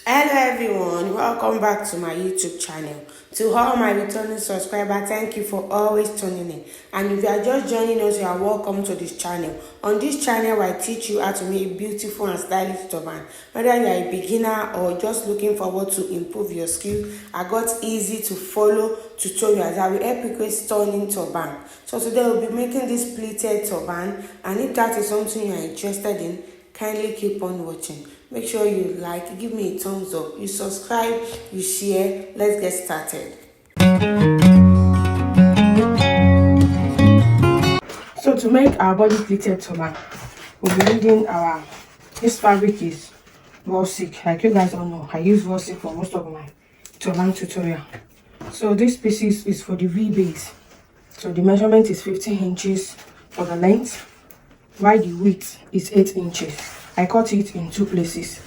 Hello everyone, welcome back to my YouTube channel. To all my returning subscribers, thank you for always tuning in. And if you are just joining us, you are welcome to this channel. On this channel, I teach you how to make a beautiful and stylish turban. Whether you are a beginner or just looking forward to improve your skills, I got easy to follow tutorials that will help you create stunning turban. So today we'll be making this pleated turban, and if that is something you are interested in, kindly keep on watching. Make sure you like, give me a thumbs up, you subscribe, you share. Let's get started. So to make our body pleated turban, we'll be needing this fabric is raw silk. Like you guys all know, I use raw silk for most of my turban tutorial. So this piece is for the V base. So the measurement is 15 inches for the length, while the width is 8 inches. I cut it in two places.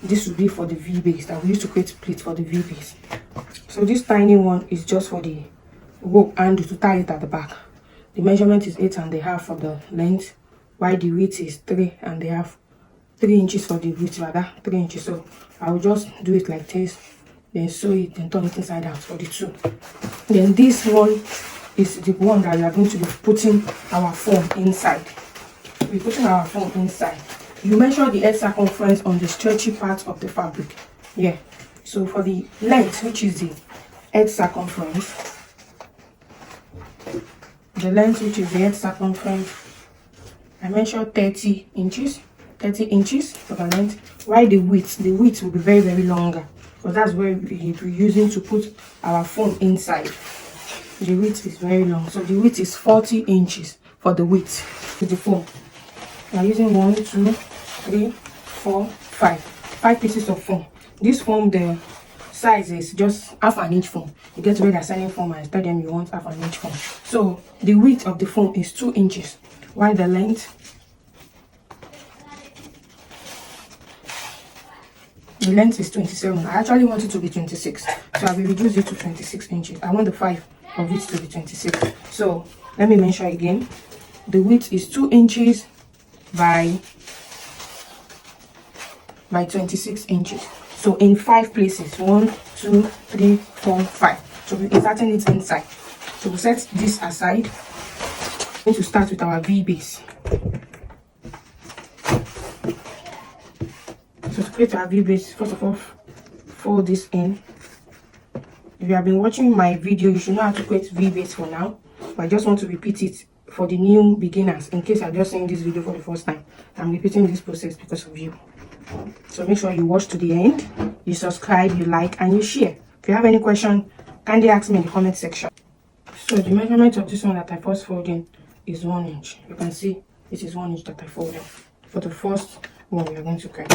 This will be for the V base that we use to create pleat for the V base. So this tiny one is just for the rope handle to tie it at the back. The measurement is 8.5 for the length, while the width is 3.5. 3 inches for the width, rather 3 inches. So I will just do it like this, then sew it, then turn it inside out for the two. Then this one is the one that we are going to be putting our foam inside. We're putting our foam inside. You measure the head circumference on the stretchy part of the fabric. Yeah. So for the length, which is the head circumference, I measure 30 inches. 30 inches for the length. While the width will be very, very longer, because that's where we're using to put our foam inside. The width is very long. So the width is 40 inches for the width with the foam. We are using 1, 2, 3, 4, 5. 5 pieces of foam. This foam, the size is just half an inch foam. You get where they're selling foam and tell them you want half an inch foam. So the width of the foam is 2 inches, while the length is 27. I actually want it to be 26, so I will reduce it to 26 inches. I want the 5 of it to be 26. So let me measure again. The width is 2 inches by 26 inches. So in 5 places, 1, 2, 3, 4, 5. So we're inserting it inside. So we'll set this aside. We're going to start with our V base. So to create our V base, first of all, fold this in. If you have been watching my video, you should know how to create V base for now. But I just want to repeat it for the new beginners, in case you're just seeing this video for the first time. I'm repeating this process because of you. So make sure you watch to the end, you subscribe, you like, and you share. If you have any question, kindly ask me in the comment section. So the measurement of this one that I first fold in is 1 inch. You can see it is 1 inch that I folded for the first one we are going to create.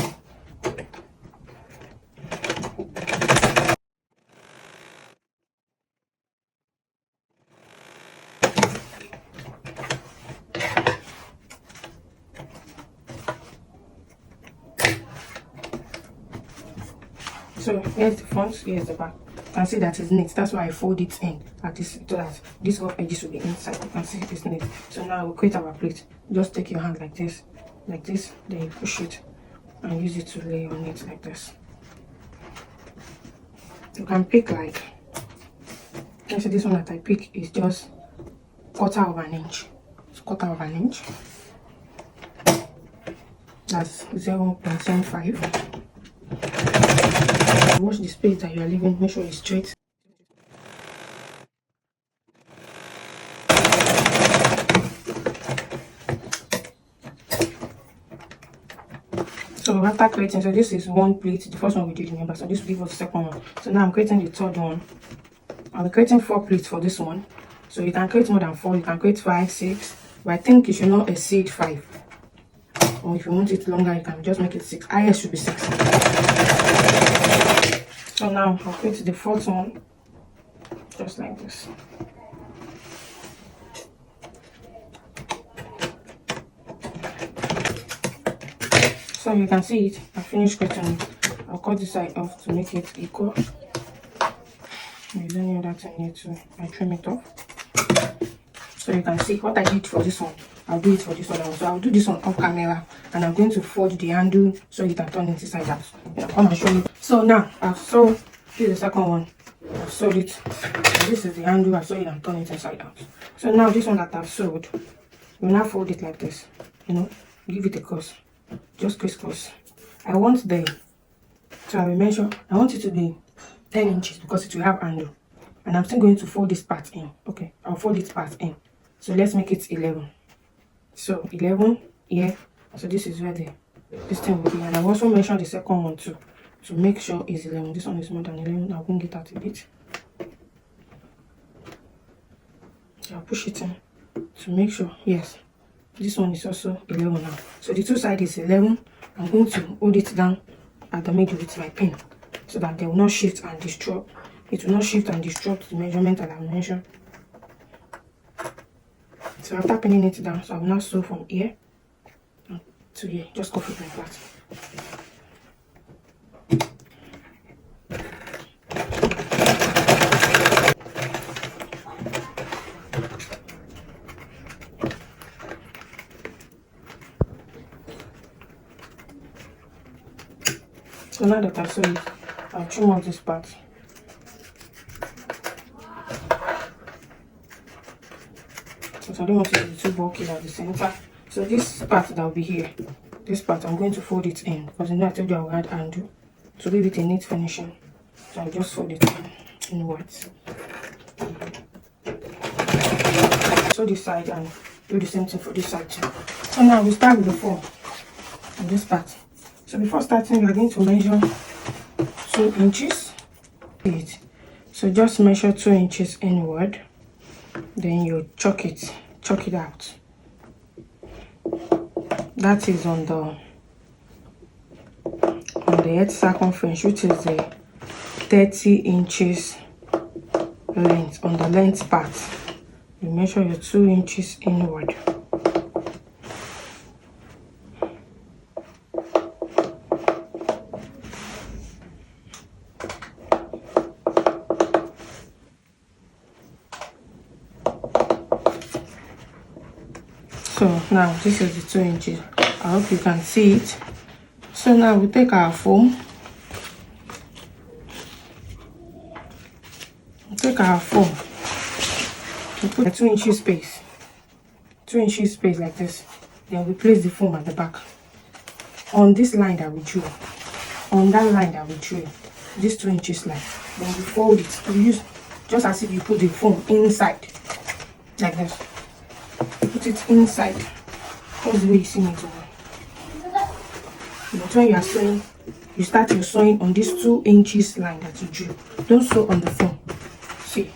So here's the front, here's the back. You can see that it's neat. That's why I fold it in like this, so that this rough edges will be inside. You can see it's neat. So now we'll create our plate. Just take your hand like this, then you push it and use it to lay on it like this. You can pick like, let's say this one that I pick is just 1/4 of an inch. It's 1/4 of an inch. That's 0.75. Watch the space that you are leaving, make sure it's straight. So after creating, so this is one plate, the first one we did, remember, so this will give us the second one. So now I'm creating the third one. I'll be creating 4 plates for this one. So you can create more than 4, you can create 5, 6, but I think you should not exceed 5. Or if you want it longer, you can just make it 6. Highest should be 6. So now I'll create the fourth one, just like this. So you can see it, I finished creating it. I'll cut this side off to make it equal. There's any other thing here too, I trim it off. So you can see what I did for this one. I'll do it for this one also. I'll do this one off camera, and I'm going to fold the handle so you can turn it inside out. Come and show you. So now I've sewed, this is the second one. I've sewed it. And this is the handle. I've sewed it and turn it inside out. So now this one that I've sewed, you now fold it like this. You know, give it a cross. Just crisscross. I want I will measure. I want it to be 10 inches because it will have handle. And I'm still going to fold this part in. Okay, I'll fold this part in. So let's make it 11. So 11 here. So this is where this thing will be. And I've also measured the second one too, to make sure it's 11. This one is more than 11. I'll bring it out a bit. So I'll push it in to make sure. Yes, this one is also 11 now. So the two sides is 11. I'm going to hold it down at the middle with my pin so that they will not shift and disrupt. It will not shift and disrupt the measurement that I measured. So after pinning it down, so I will now sew from here to here. Just cuff it like that. So now that I've sewn it, I'll trim off this part. So I don't want it to be too bulky at the center. So this part that will be here, this part I'm going to fold it in because you know I told you I will add handle to give it a neat finishing. So I'll just fold it in inwards. So this side and do the same thing for this side too. So now we start with the form on this part. So before starting, we are going to measure 2 inches. So just measure 2 inches inward. Then you chalk it out. That is on the head circumference, which is the 30 inches length. On the length part, you measure your 2 inches inward. So now this is the 2 inches. I hope you can see it. So now we take our foam. We put a 2 inches space. 2 inches space like this. Then we place the foam at the back. On this line that we drew. On that line that we drew. This 2 inches line. Then we fold it. We use just as if you put the foam inside. Like this. Put it inside. That's the way you see me doing. But when you are sewing, you start your sewing on this 2 inches line that you drew. Don't sew on the foam. See,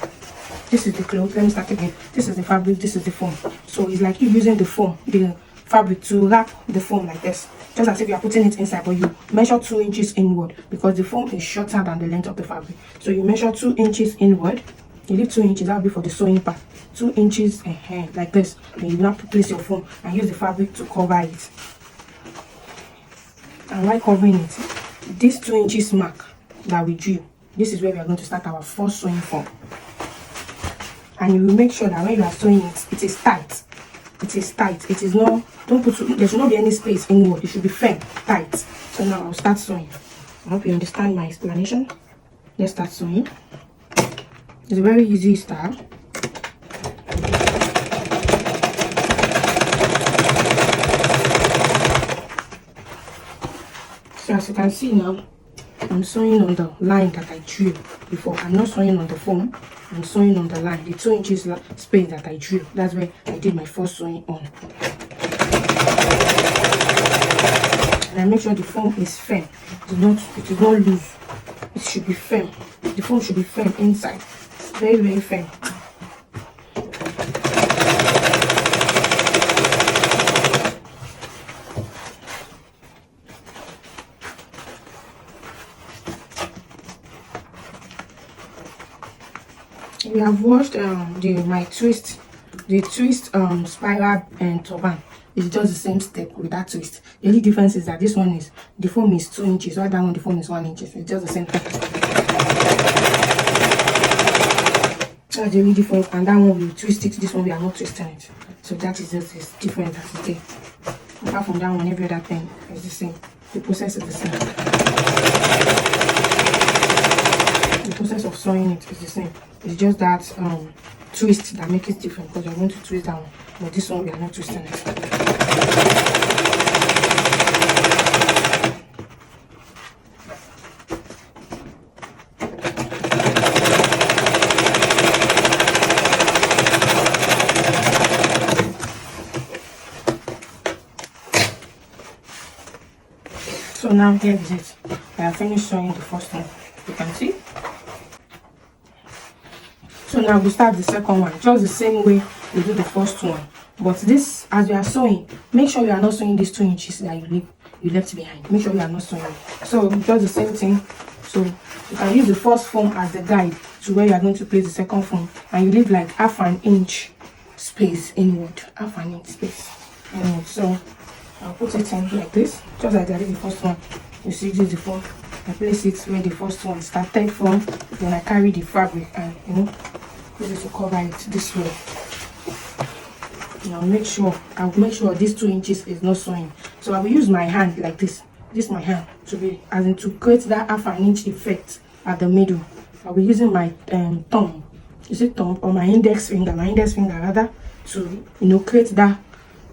this is the cloth. Let me start again. This is the fabric, this is the foam. So it's like you using the foam, the fabric to wrap the foam like this. Just as if you are putting it inside, but you measure 2 inches inward because the foam is shorter than the length of the fabric. So you measure 2 inches inward. You leave 2 inches, that will be for the sewing part. 2 inches like this. Then you now place your foam and use the fabric to cover it. And while covering it, this 2 inches mark that we drew, this is where we are going to start our first sewing form. And you will make sure that when you are sewing it, it is tight. It is tight. It is not, there should not be any space inward. It should be firm, tight. So now I'll start sewing. I hope you understand my explanation. Let's start sewing. It's a very easy style. So as you can see now, I'm sewing on the line that I drew before. I'm not sewing on the foam. I'm sewing on the line, the 2 inches space that I drew. That's where I did my first sewing on. And I make sure the foam is firm. It is not loose. It should be firm. The foam should be firm inside. Very, very firm. We have washed the twist spiral and turban. It's just the same step with that twist. The only difference is that this one is the foam is 2 inches, while that one the foam is 1 inch. It's just the same thing. That's the only difference. And that one we twist it. This one we are not twisting it. So that is just as different as it is. Apart from that one, every other thing is the same. The process is the same. sewing it is the same. It's just that twist that makes it different, because you're going to twist that one, but this one we are not twisting it. So now here is it. I have finished sewing the first one. You can see. So now we start the second one, just the same way we do the first one. But this, as you are sewing, make sure you are not sewing these 2 inches that you left behind. Make sure you are not sewing. So just the same thing. So you can use the first foam as the guide to where you are going to place the second foam, and you leave like half an inch space inward. Half an inch space inward. So I'll put it in like this, just like I did the first one. You see, this is the foam. I place it where the first one started from. Then I carry the fabric and put it to cover it this way. Now I'll make sure these 2 inches is not sewing. So I will use my hand like this. This my hand to be to create that half an inch effect at the middle. I'll be using my thumb. Is it thumb or my index finger? My index finger rather, to create that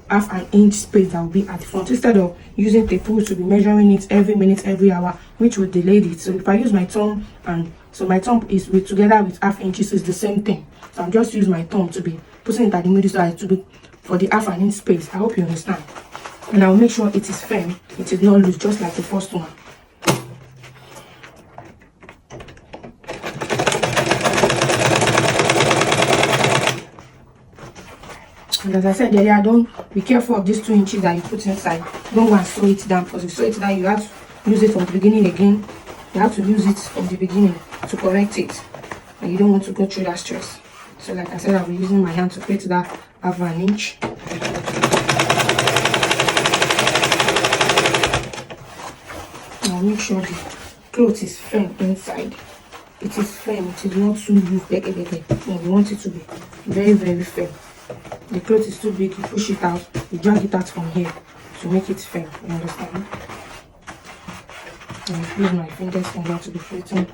half an inch space that will be at the front, instead of using tape to be measuring it every minute, every hour, which will delay it. So if I use my thumb, and so my thumb is together with half inches, is the same thing. So I'm just use my thumb to be putting it at the middle, so as to be for the half an inch space. I hope you understand. And I'll make sure it is firm, it is not loose, just like the first one. And as I said earlier, don't be careful of these 2 inches that you put inside. Don't go and sew it down, because if you sew it down, you have to use it from the beginning again. You have to use it from the beginning to correct it, and you don't want to go through that stress. So like I said, I'll be using my hand to create that half an inch. I'll make sure the cloth is firm inside. It is firm, it is not too loose. No, you want it to be very, very firm. The cloth is too big, you push it out, you drag it out from here to make it firm. You understand? And I use my fingers finger to be creating.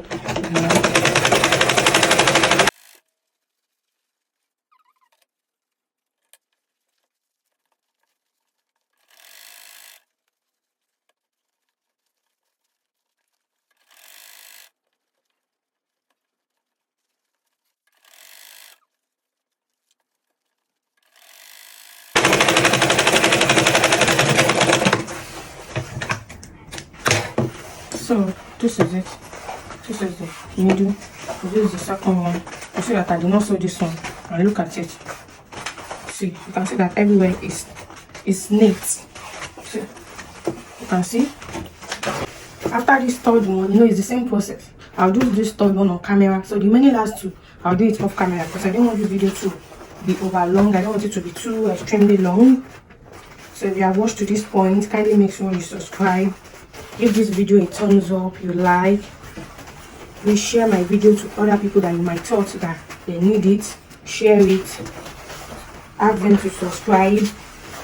So this is it. This is the middle. This is the second one. You see that I did not sew this one. And look at it. See, you can see that everywhere is neat. See, you can see. After this third one, it's the same process. I'll do this third one on camera. So the many last two, I'll do it off camera, because I don't want this video to be over long. I don't want it to be too extremely long. So if you have watched to this point, kindly make sure you subscribe. Give this video a thumbs up, you like. Please share my video to other people that you might thought that they need it. Share it. Ask them to subscribe.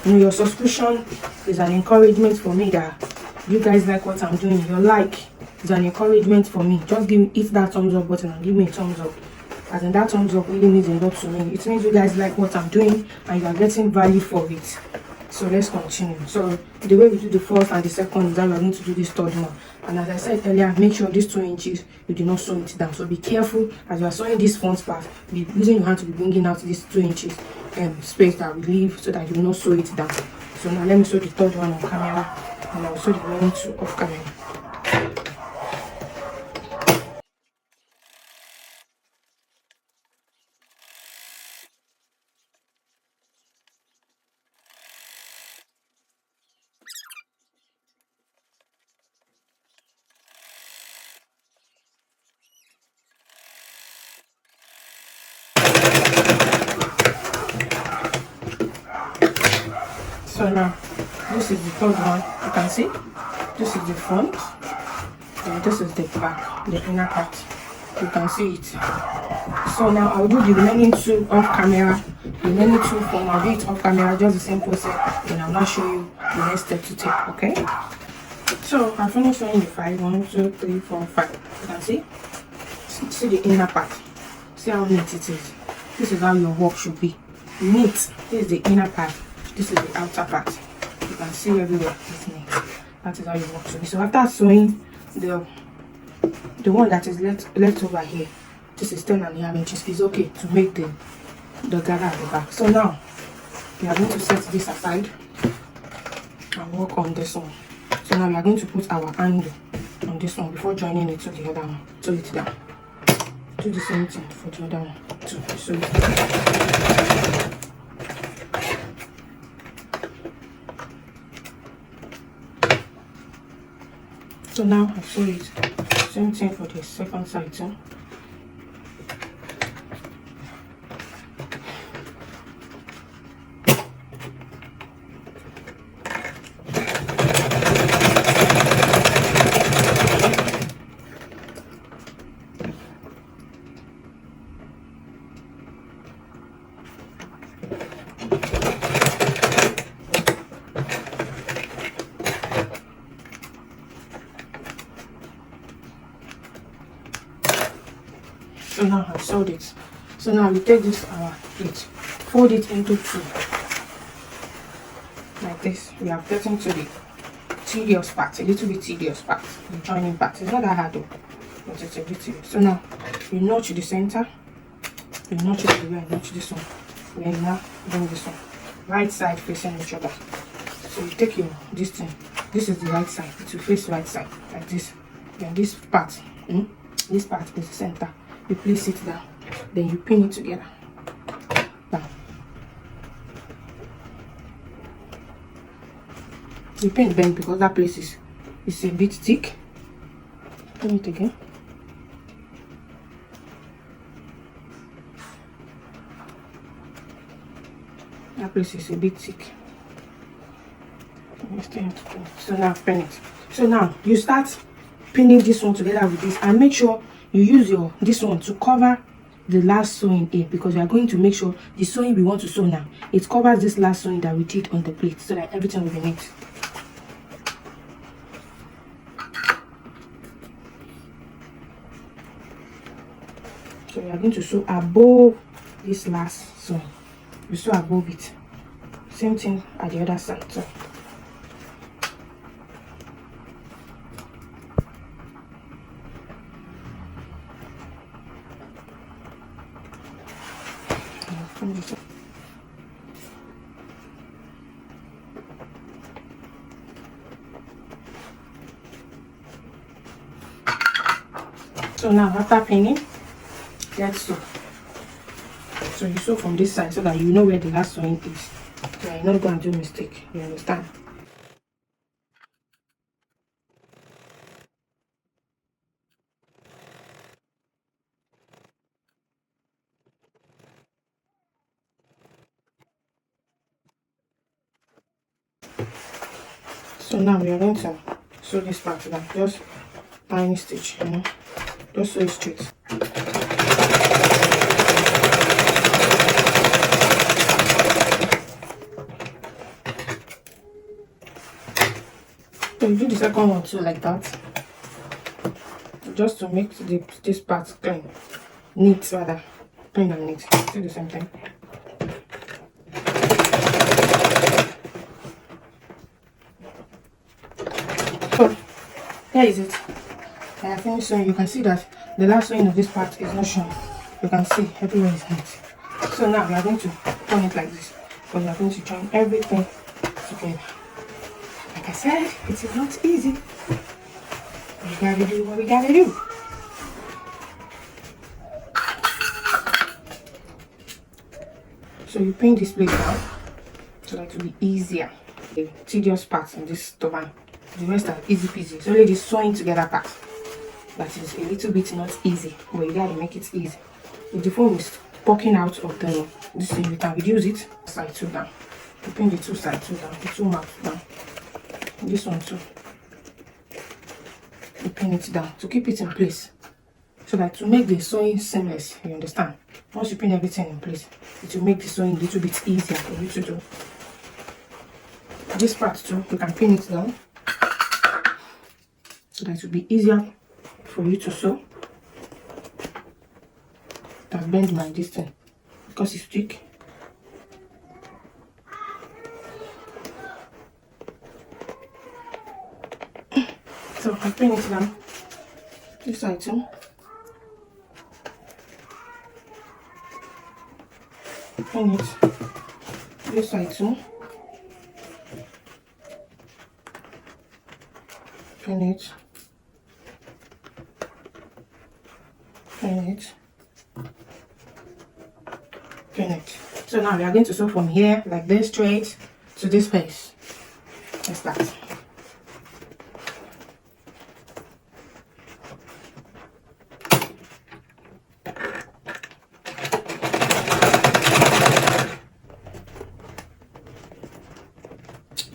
Your subscription is an encouragement for me that you guys like what I'm doing. Your like is an encouragement for me. Just hit that thumbs up button and give me a thumbs up. As in, that thumbs up really means a lot to me. It means you guys like what I'm doing and you are getting value for it. So let's continue. So the way we do the first and the second is that we're going to do this third one. And as I said earlier, make sure these 2 inches you do not sew it down. So be careful as you are sewing this front part. Be using your hand to be bringing out this 2 inches space that we leave, so that you will not sew it down. So now let me sew the third one on camera, and I'll sew the remaining 2 off camera. So now this is the third one. You can see this is the front and this is the back, the inner part. You can see it. So now I'll do the remaining 2 off camera. The remaining 2 form, I'll do it off camera, just the same process, and I'll now show you the next step to take. Okay, so I finished showing the 5. 1, 2, 3, 4, 5. You can see. See the inner part. See how neat it is. This is how your work should be. Neat. This is the inner part. This is the outer part. You can see everywhere it's neat. That is how your work should be. So after sewing the one that is left over here, this is 10.5 inches, is okay to make the gather at the back. So now we are going to set this aside and work on this one. So now we are going to put our handle on this one before joining it to the other one. Sew it down. Do the same thing for the other one too. Sew it down. So now I sew it. Same thing for the second side too. So now I've sewed it. So now we take this our plate, fold it into two, like this. We are getting to the tedious part, a little bit tedious part, the joining part. It's not that hard though, but it's a bit tedious. So now you notch the center, you notch it everywhere, notch this one, then you now bring this one, right side facing each other. So you take your this thing, this is the right side, it will face right side, like this. Then this part, this part is the center. You place it down, then you pin it together. Down. You pin the bend because that place is a bit thick. Pin it again. That place is a bit thick. So now pin it. So now you start pinning this one together with this, and make sure you use this one to cover the last sewing in, because we are going to make sure the sewing we want to sew now, it covers this last sewing that we did on the plate, so that everything will be neat. So we are going to sew above this last sewing. You sew above it. Same thing at the other side. So So now after pinning, let's sew. So you sew from this side so that you know where the last sewing is. So you're not going to do mistake. You understand? So now we are going to sew this part down. Just tiny stitch, just sew it straight. So you do the second one too, like that, just to make this part clean, neat rather, clean and neat. Do the same thing. So here is it. I have finished sewing. You can see that the last sewing of this part is not shown. You can see everywhere is neat. So now we are going to turn it like this, but we are going to join everything together. Like I said, it is not easy. We gotta do what we gotta do. So you pin this place down so that it will be easier. The tedious parts in this turban, the rest are easy peasy. It's only the sewing together part that is a little bit not easy, but you gotta make it easy. If the foam is poking out of this thing, you can reduce it. Side two down. You pin the two sides two down, the two mouths down. This one too. You pin it down to keep it in place, so that to make the sewing seamless. You understand? Once you pin everything in place, it will make the sewing a little bit easier for you to do. This part too, you can pin it down so that it will be easier for you to sew. have bent my distance because it's thick. So I pin it down this side too. Pin it this side too. Pin it. Pin it. Pin it. So now we are going to sew from here like this straight to this place. Let's start.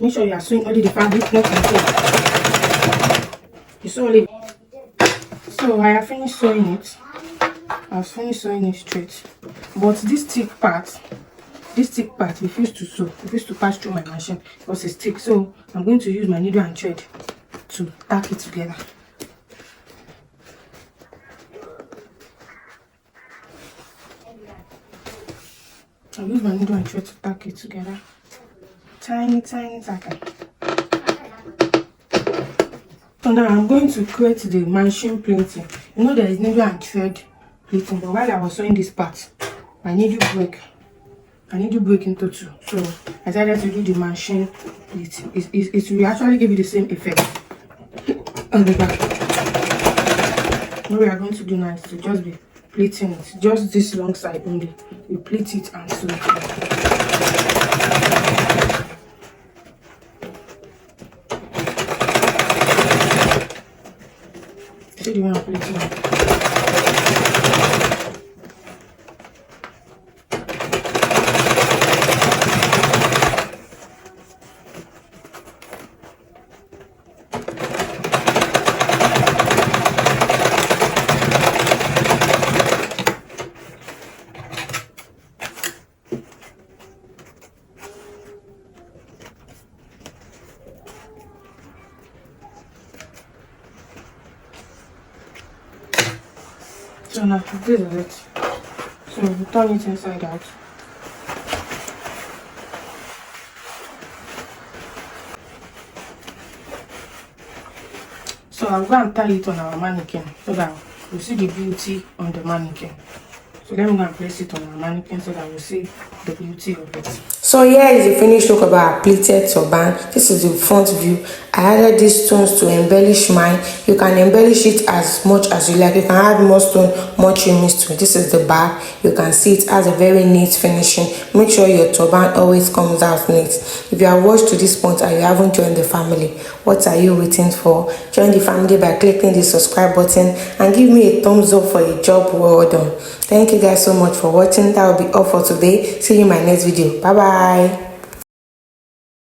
Make sure you are sewing only the fabric, not the tape. You sew only. So I have finished sewing it. I was finished sewing it straight. But this thick part refused to sew, refused to pass through my machine because it's thick. So I'm going to use my needle and thread to tack it together. I'll use my needle and thread to tack it together. Tiny tacker. So now I'm going to create the machine pleating. You know there is needle and thread pleating, but while I was sewing this part, my needle break into two. So I decided to do the machine pleating. It will actually give you the same effect on the back. What we are going to do now is to just be pleating it, just this long side only. We pleat it and sew it. See the way I'm pleating it. So now this is it. So we turn it inside out. So I'll go and tie it on our mannequin so that we'll see the beauty on the mannequin. So let me go and place it on our mannequin so that we'll see the beauty of it. So here is the finished look of our pleated turban. This is the front view. I added these stones to embellish mine. You can embellish it as much as you like. You can add more stone, more trimmings to it. This is the back. You can see it has a very neat finishing. Make sure your turban always comes out neat. If you have watched to this point and you haven't joined the family, what are you waiting for? Join the family by clicking the subscribe button and give me a thumbs up for a job well done. Thank you guys so much for watching. That will be all for today. See you in my next video. Bye bye.